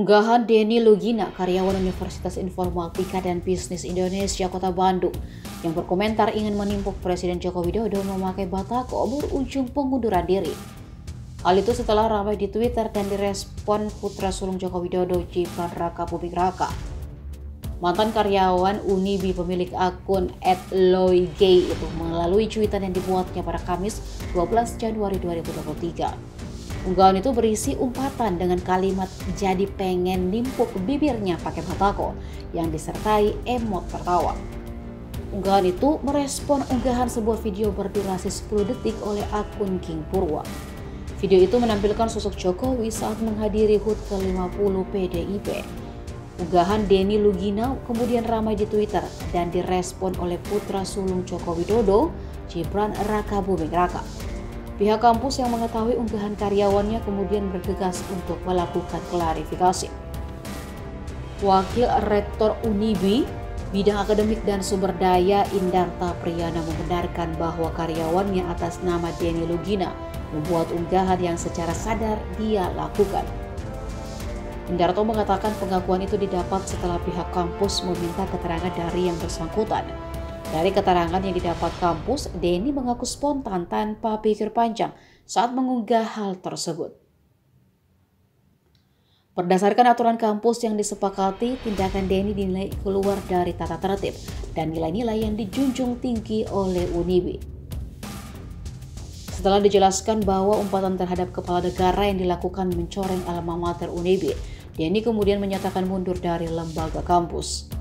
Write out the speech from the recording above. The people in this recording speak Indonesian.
Unggahan Denny Lugina, karyawan Universitas Informatika dan Bisnis Indonesia Kota Bandung, yang berkomentar ingin menimpuk Presiden Joko Widodo memakai batako berujung pengunduran diri. Hal itu setelah ramai di Twitter dan direspon putra sulung Joko Widodo, Gibran Raka Buming Raka. Mantan karyawan Unibi pemilik akun @loigay itu melalui cuitan yang dibuatnya pada Kamis 12 Januari 2023. Unggahan itu berisi umpatan dengan kalimat "jadi pengen nimpuk bibirnya pakai batako" yang disertai emot tertawa. Unggahan itu merespon unggahan sebuah video berdurasi 10 detik oleh akun King Purwa. Video itu menampilkan sosok Jokowi saat menghadiri HUT ke-50 PDIP. Unggahan Denny Lugina kemudian ramai di Twitter dan direspon oleh putra sulung Joko Widodo, Gibran Raka Buming Raka. Pihak kampus yang mengetahui unggahan karyawannya kemudian bergegas untuk melakukan klarifikasi. Wakil Rektor Unibi, Bidang Akademik dan Sumber Daya Indarta Priyana membenarkan bahwa karyawannya atas nama Denny Lugina membuat unggahan yang secara sadar dia lakukan. Indarto mengatakan pengakuan itu didapat setelah pihak kampus meminta keterangan dari yang bersangkutan. Dari keterangan yang didapat kampus, Denny mengaku spontan tanpa pikir panjang saat mengunggah hal tersebut. Berdasarkan aturan kampus yang disepakati, tindakan Denny dinilai keluar dari tata tertib dan nilai-nilai yang dijunjung tinggi oleh Unibi. Setelah dijelaskan bahwa umpatan terhadap kepala negara yang dilakukan mencoreng alma mater Unibi, Denny kemudian menyatakan mundur dari lembaga kampus.